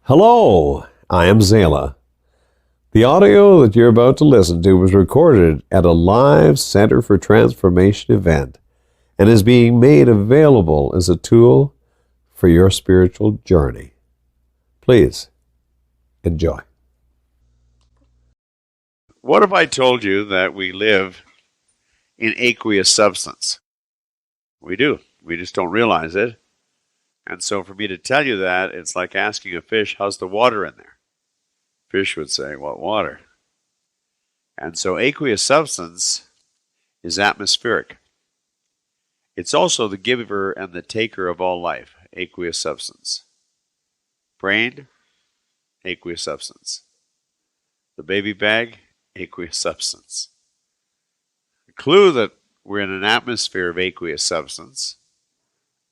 Hello, I am Zala. The audio that you're about to listen to was recorded at a live Center for Transformation event and is being made available as a tool for your spiritual journey. Please enjoy. What if I told you that we live in aqueous substance? We do. We just don't realize it. And so for me to tell you that, it's like asking a fish, how's the water in there? Fish would say, what water? And so aqueous substance is atmospheric. It's also the giver and the taker of all life, aqueous substance. Brain, aqueous substance. The baby bag, aqueous substance. The clue that we're in an atmosphere of aqueous substance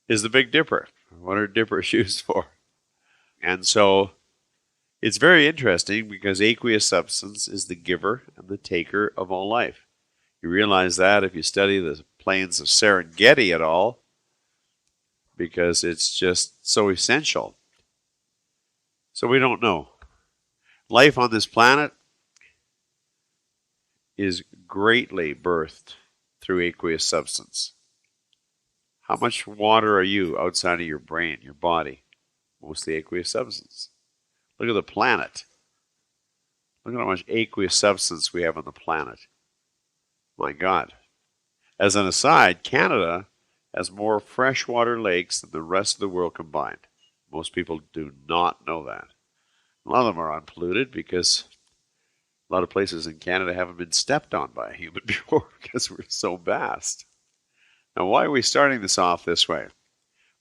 is the Big Dipper. What are dippers used for? And so it's very interesting because aqueous substance is the giver and the taker of all life. You realize that if you study the plains of Serengeti at all, because it's just so essential. So we don't know. Life on this planet is greatly birthed through aqueous substance. How much water are you outside of your brain, your body? Mostly aqueous substance. Look at the planet. Look at how much aqueous substance we have on the planet. My God. As an aside, Canada has more freshwater lakes than the rest of the world combined. Most people do not know that. A lot of them are unpolluted because a lot of places in Canada haven't been stepped on by a human before because we're so vast. Now, why are we starting this off this way?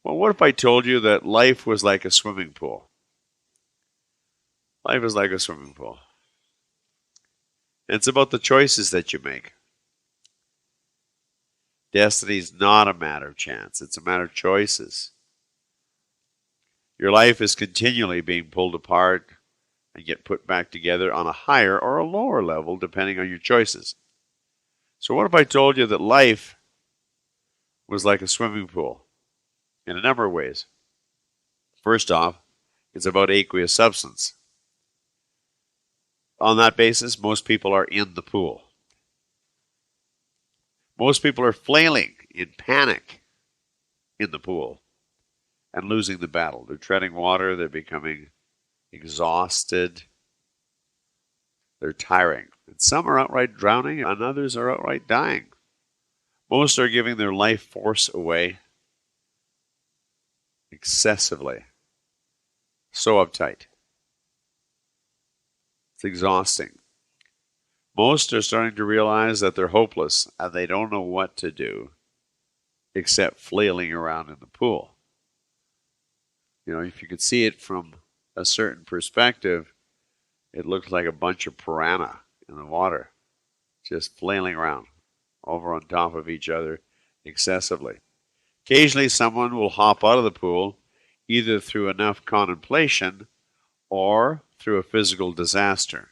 Well, what if I told you that life was like a swimming pool? Life is like a swimming pool. It's about the choices that you make. Destiny is not a matter of chance. It's a matter of choices. Your life is continually being pulled apart and get put back together on a higher or a lower level depending on your choices. So what if I told you that life was like a swimming pool in a number of ways? First off, it's about aqueous substance. On that basis, most people are in the pool. Most people are flailing in panic in the pool and losing the battle. They're treading water, they're becoming exhausted, they're tiring. And some are outright drowning, and others are outright dying. Most are giving their life force away excessively. So uptight. It's exhausting. Most are starting to realize that they're hopeless and they don't know what to do except flailing around in the pool. You know, if you could see it from a certain perspective, it looks like a bunch of piranha in the water, just flailing around over on top of each other excessively. Occasionally someone will hop out of the pool either through enough contemplation or through a physical disaster.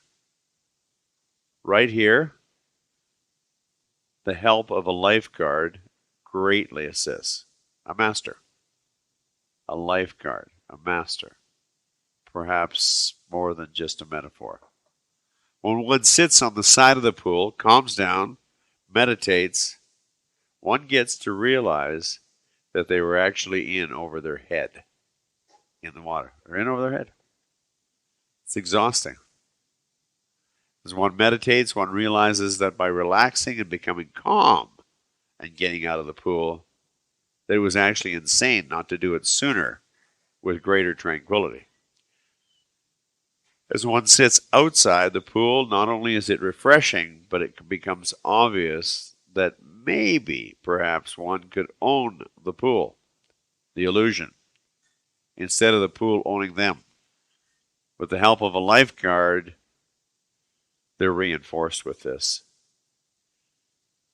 Right here, the help of a lifeguard greatly assists. A master, a lifeguard, a master, perhaps more than just a metaphor. When one sits on the side of the pool, calms down, meditates, one gets to realize that they were actually in over their head in the water. They're in over their head. It's exhausting. As one meditates, one realizes that by relaxing and becoming calm and getting out of the pool, that it was actually insane not to do it sooner with greater tranquility. As one sits outside the pool, not only is it refreshing, but it becomes obvious that maybe, perhaps, one could own the pool, the illusion, instead of the pool owning them. With the help of a lifeguard, they're reinforced with this.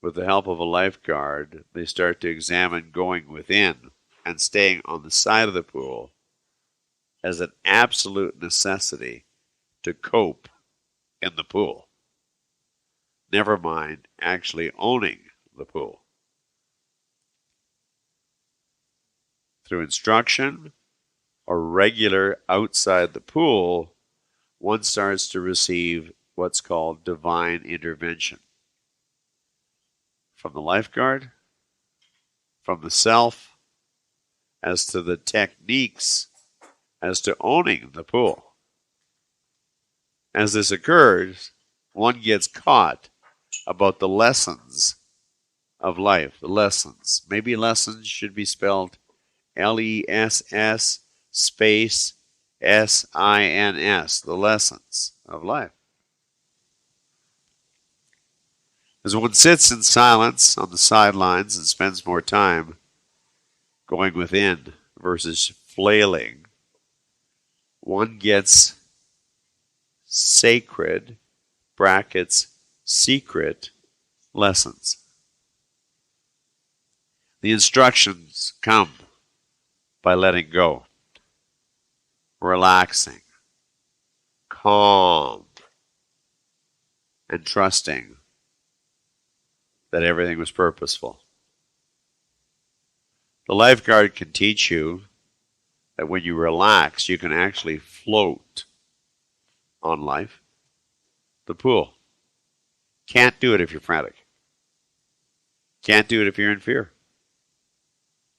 With the help of a lifeguard, they start to examine going within and staying on the side of the pool as an absolute necessity to cope in the pool. Never mind actually owning the pool. Through instruction or regular outside the pool, one starts to receive what's called divine intervention. From the lifeguard, from the self, as to the techniques, as to owning the pool. As this occurs, one gets caught about the lessons of life, the lessons. Maybe lessons should be spelled Less space SINS, the lessons of life. As one sits in silence on the sidelines and spends more time going within versus flailing, one gets sacred, brackets, secret lessons. The instructions come by letting go, relaxing, calm, and trusting that everything was purposeful. The lifeguard can teach you that when you relax, you can actually float on life. The pool. Can't do it if you're frantic. Can't do it if you're in fear.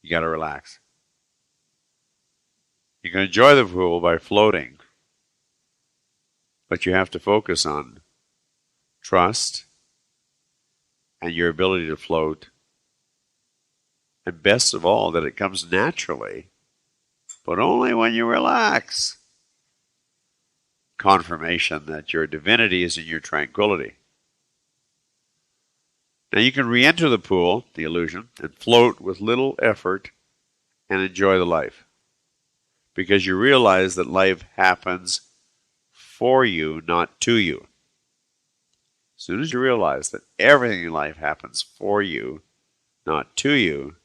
You got to relax. You can enjoy the pool by floating, but you have to focus on trust and your ability to float, and best of all, that it comes naturally, but only when you relax. Confirmation that your divinity is in your tranquility. Now you can re-enter the pool, the illusion, and float with little effort and enjoy the life, because you realize that life happens for you, not to you. As soon as you realize that everything in life happens for you, not to you,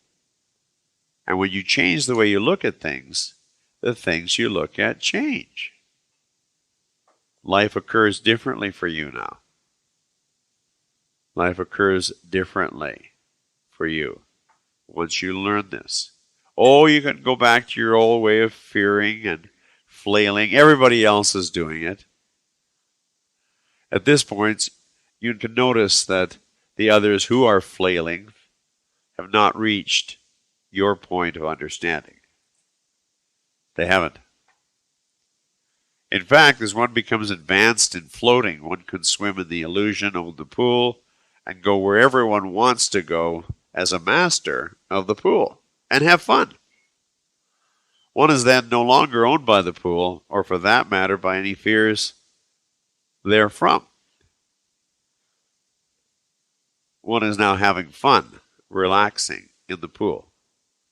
and when you change the way you look at things, the things you look at change. Life occurs differently for you now. Life occurs differently for you once you learn this. Oh, you can go back to your old way of fearing and flailing. Everybody else is doing it. At this point, you can notice that the others who are flailing have not reached your point of understanding. They haven't. In fact, as one becomes advanced in floating, one can swim in the illusion of the pool and go wherever one wants to go as a master of the pool and have fun. One is then no longer owned by the pool, or for that matter, by any fears therefrom. One is now having fun, relaxing in the pool.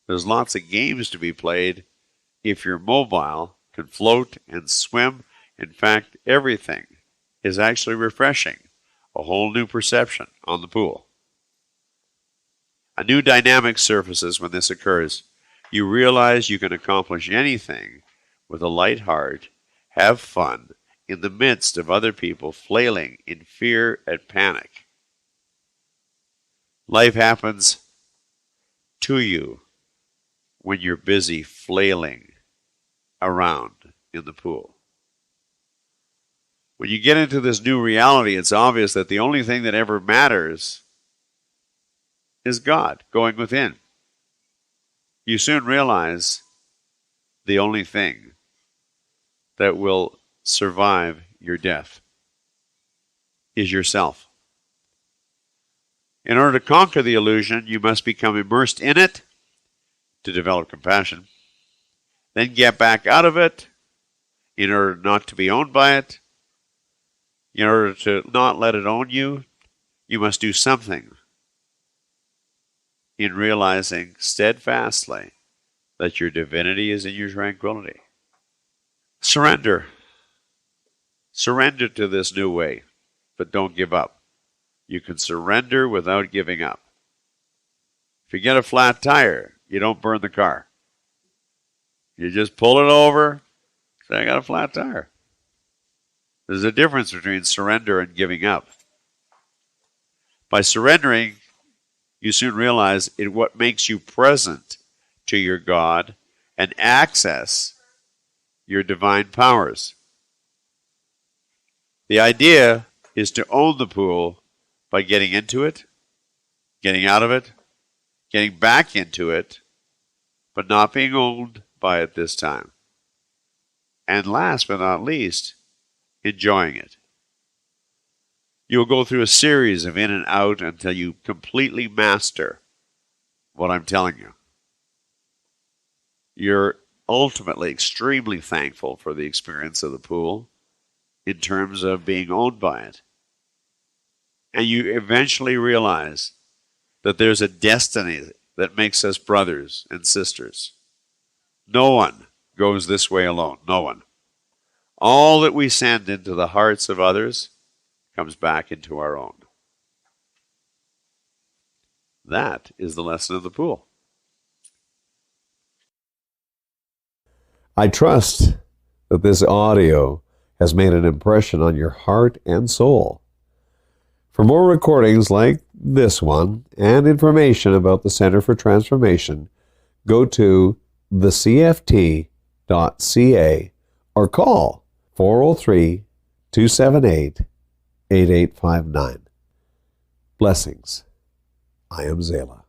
There's lots of games to be played if you're mobile, can float and swim. In fact, everything is actually refreshing. A whole new perception on the pool. A new dynamic surfaces when this occurs. You realize you can accomplish anything with a light heart, have fun, in the midst of other people flailing in fear and panic. Life happens to you when you're busy flailing around in the pool. When you get into this new reality, it's obvious that the only thing that ever matters is God going within. You soon realize the only thing that will survive your death is yourself. In order to conquer the illusion, you must become immersed in it to develop compassion, then get back out of it in order not to be owned by it. In order to not let it own you, you must do something in realizing steadfastly that your divinity is in your tranquility. Surrender. Surrender to this new way, but don't give up. You can surrender without giving up. If you get a flat tire, you don't burn the car. You just pull it over, say, I got a flat tire. There's a difference between surrender and giving up. By surrendering, you soon realize what makes you present to your God and access your divine powers. The idea is to own the pool by getting into it, getting out of it, getting back into it, but not being owned by it this time. And last but not least, enjoying it. You'll go through a series of in and out until you completely master what I'm telling you. You're ultimately extremely thankful for the experience of the pool in terms of being owned by it. And you eventually realize that there's a destiny that makes us brothers and sisters. No one goes this way alone. No one. All that we send into the hearts of others comes back into our own. That is the lesson of the pool. I trust that this audio has made an impression on your heart and soul. For more recordings like this one and information about the Center for Transformation, go to thecft.ca or call 403-278-8859. Blessings. I am Zela.